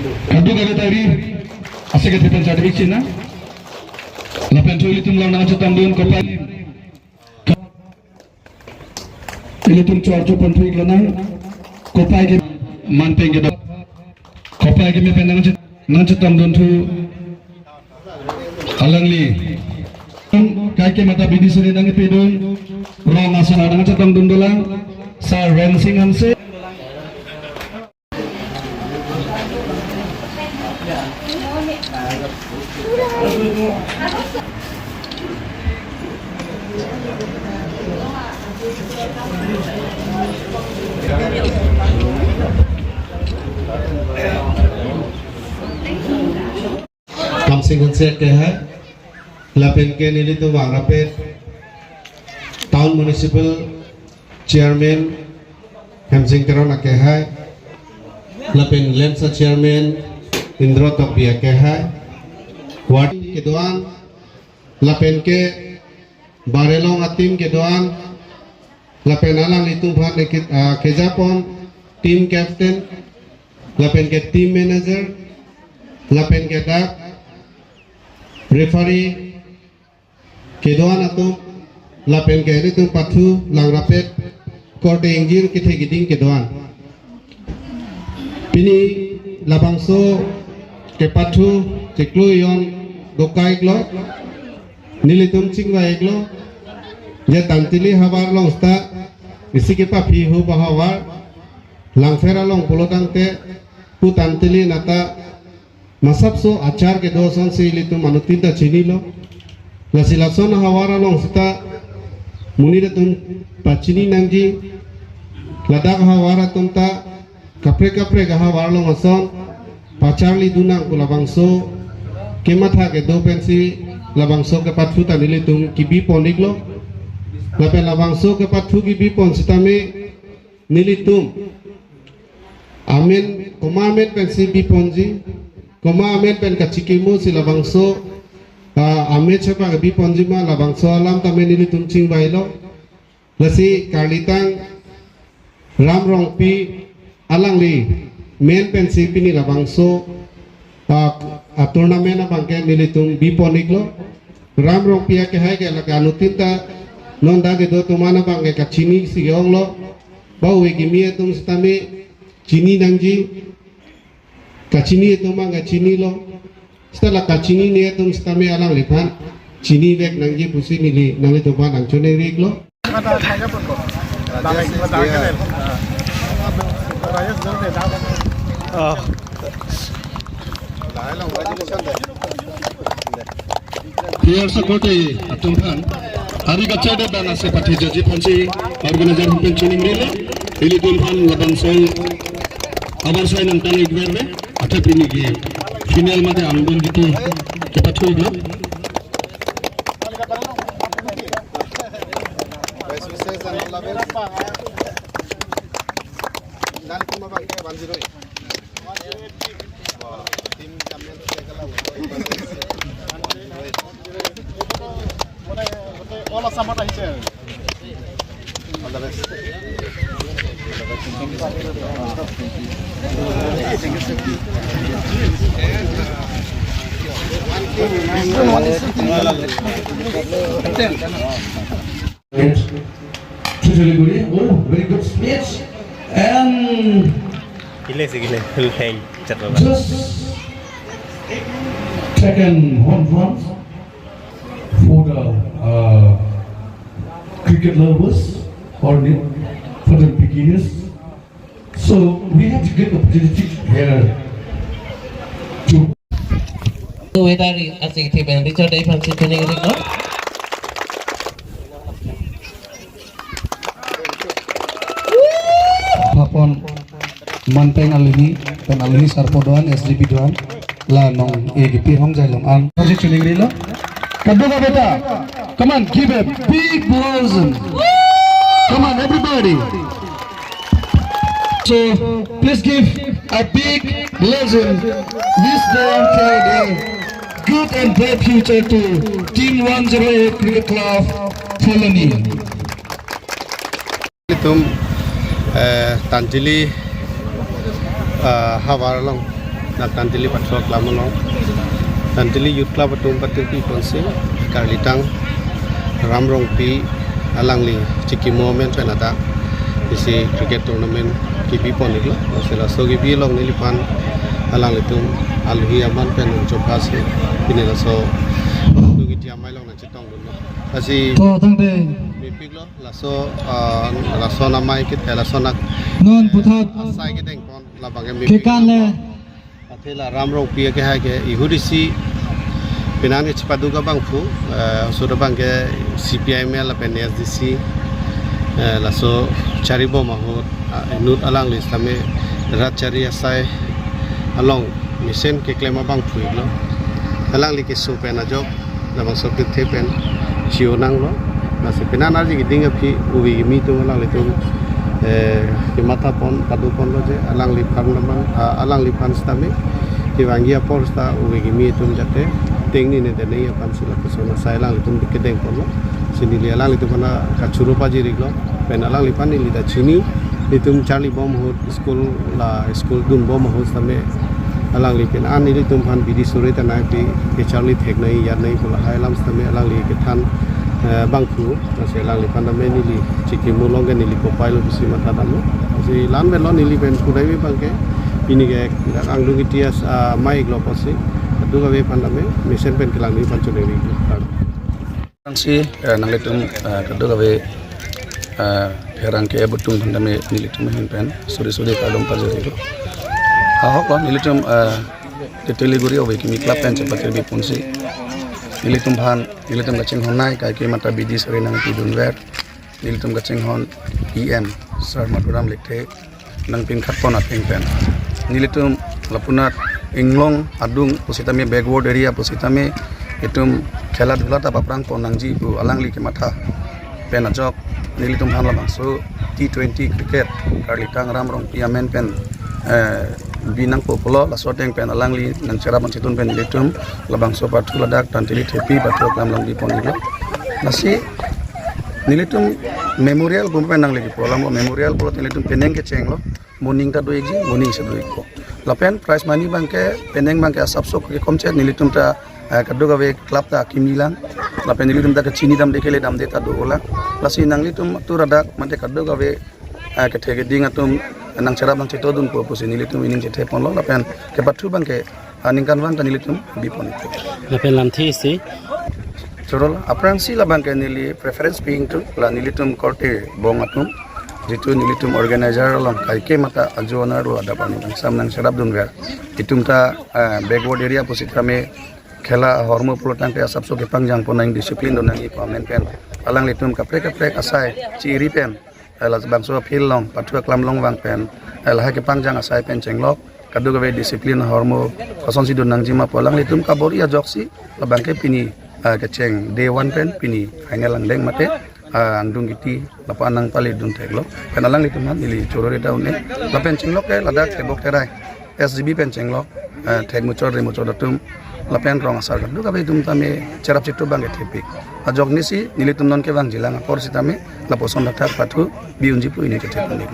Kadu kata tadi asik kita pencari Cina. Lapan tu itu melawan dengan cetam dun kopan. Ini tu cuaca pentui kelana kopai ke manteng ke kopai ke mepen dengan cetam dun tu alangli. Kai ke mata bidi suri dengan pedun rong asana dengan cetam dun dolang sa rensing anse. Kam singan set ke hai lapen ke nili tu wang rapet town municipal chairman Hamsing Teron ke hai lapen lensa chairman Indro Tapia ke hai ward ke doan lapen ke barelong atim ke doan lapen alang litung bhat ke Japon team captain lapen ke team manager lapen ke dak referee kedoan atum lapen ke itu pathu lang rapet korte injir kithe giding kedoan pini labangso ke pathu ceklu yon dokai glo nilitum chingwa eglo je tantili habar long sta isi ke pa phi hu bahawar langfera long polotang te pu tantili nata masapso achar ke dosan sili tu manutinta chinilo la silason hawara long sita munira tun pachini nangji ladak hawara tunta kapre ga hawara long ason pacharli dunang kulabangso kematha ke do pensi labangso ke pathu tanili tum kibi poniglo lape labangso ke pathu kibi pon sitame nilitum amen komamet pensi bi ponji koma amet pen kacikimu si labangso amet siapa kebi ponjima labangso alam tamen ini tumcing bailo lasi kalitang ram rongpi alang li men pen si pini labangso turnamen abangke nilitung biponiklo ram rongpi ke hai ke laka anutinta nonda ke do tumana bangke kacini si geonglo bau egimia tum stame cini nangji kacini itu mah kacini lo setelah kacini ni itu stame alang lipan cini bek nangji pusi nili nang itu pan nang cune rig lo Here sekote atumpan hari kaca ada bana sepati jadi panci organizer pencuning nila ili tumpan labang sol abar saya nang tani gwer atau ini game final mate ambon gitu cepat coba Oh, very good speech. And just second home run for the cricket lovers or for the beginners. So we have to get the opportunity here to. Wedari asing tim yang dicari panci kuning ini no. Papon manteng alini dan alini sarpodoan SDP doan la nong EGP hong jai long an panci kuning ini lo. Kaduga beta, come on, give a big blossom. Come on, everybody. So please give a big blessing this day. Good and bright future to Team 108 Cricket Club, Colony. Tum tanjili hawaralong nak tantili patro klamolong tantili youth club patung patirpi ponse karlitang ramrong pi alangli chiki moment penata isi cricket tournament kipi poniglo sela sogi bi long nilipan alangli tum alhi aman pen jopas pinela so dugi tiamai long na chitong dun asi to tang de bipiglo laso namai kit laso nak non puthat sai ke deng pon la bangem ke kan le athela ramrong pi ke ha ke ihudisi pinang chpaduga bangfu sudah bangke CPIM la PNSDC laso charibo mahut nut alang listame rachari asai along misen ke klema bangfu lo alang li ke sopen ajok la bang sok te pen sionang lo nasi pinana ji gidinga phi uwi mi tu alang le tu ke mata pon padu pon lo je alang li parlemen alang li pan stame diwangia porsta uwi mi tu jate ting ni ne de nei pan sila pesona sai lang litum dikedeng pon sini li alang litum na kachuru paji riglo pen alang li pan li da chini litum charlie bom hot school dun bom hot same alang li pen an ni litum han bidi sore ta nai pi ke charlie thek nei ya nei bola hai lam same alang li ke than bangku se alang li pan da me ni li chiki mulong ni li ko pailo bisi mata dalu si lan ben lo ni li pen kudai wi bangke ini ke ang dungi tias mai glo posi duga we pandame mission pen kelang ni pancone ri si nangletum kaduga we herang ke butung pandame nilitum hen pen suri kalong pajari ahok lo nilitum teteli guri owe kimi klap pen cepat bi punsi nilitum bhan nilitum gaching honai kai ke mata bidi sore nang tidun wer nilitum gaching hon em sar maduram likhe nang pin khatpona pin pen nilitum lapunat inglong adung positame backward area positame itum khela dhula ta paprang ponangji bu alangli ke matha pen ajok nilitum han labang so T20 cricket karlitang ramrong piamen pen binang popolo la soteng pen alangli nang cara bang pen nilitum labang so patu ladak tantili thepi patu klam lang di ponilo nasi nilitum memorial gumpen nang lagi polam memorial polo nilitum peneng ke cenglo morning ta doig ji morning se doig ko lapen prize money bangke peneng bangke asap sok ke komchet nilitum ta kaduga we club ta kimilang lapen nilitum ta chini dam dekele dam deta do ola lasi nang litum tu radak mate kaduga we ke thege dinga tum nang cara bang ceto dun ko posi nilitum ining cethe pon lo lapen ke patu bangke ningkan wang ta nilitum bipon lapen lam thi si chorol apransi la bangke nili preference ping tu la nilitum korte bong atum jitu nilitum organizer long kaike mata ajonar lo ada pani sam nang serap dun wer itum ta backward area positame khela hormo polotang te asap so ke pangjang ponang discipline don nang ipamen pen alang litum kaprek asai chiri pen ala bangso phil long patwa klam long wang pen ala ha ke pangjang asai pen chenglok kadu ga discipline hormo khoson si don nang jima polang litum kabori ajoksi la bangke pini ke cheng day 1 pen pini hangelang leng mate andung giti lapa nang pali dun teglo kenalang litum han ili chorore daune la pen chenglok ke ladak ke bok terai SGB pen chenglok theg muchor re muchor datum la pen rong asar du ka dum tame cerap chitu bange thepi ajok nisi nilitum non ke bang jilang por sitame la poson datak patu biunji pu ini ke thepani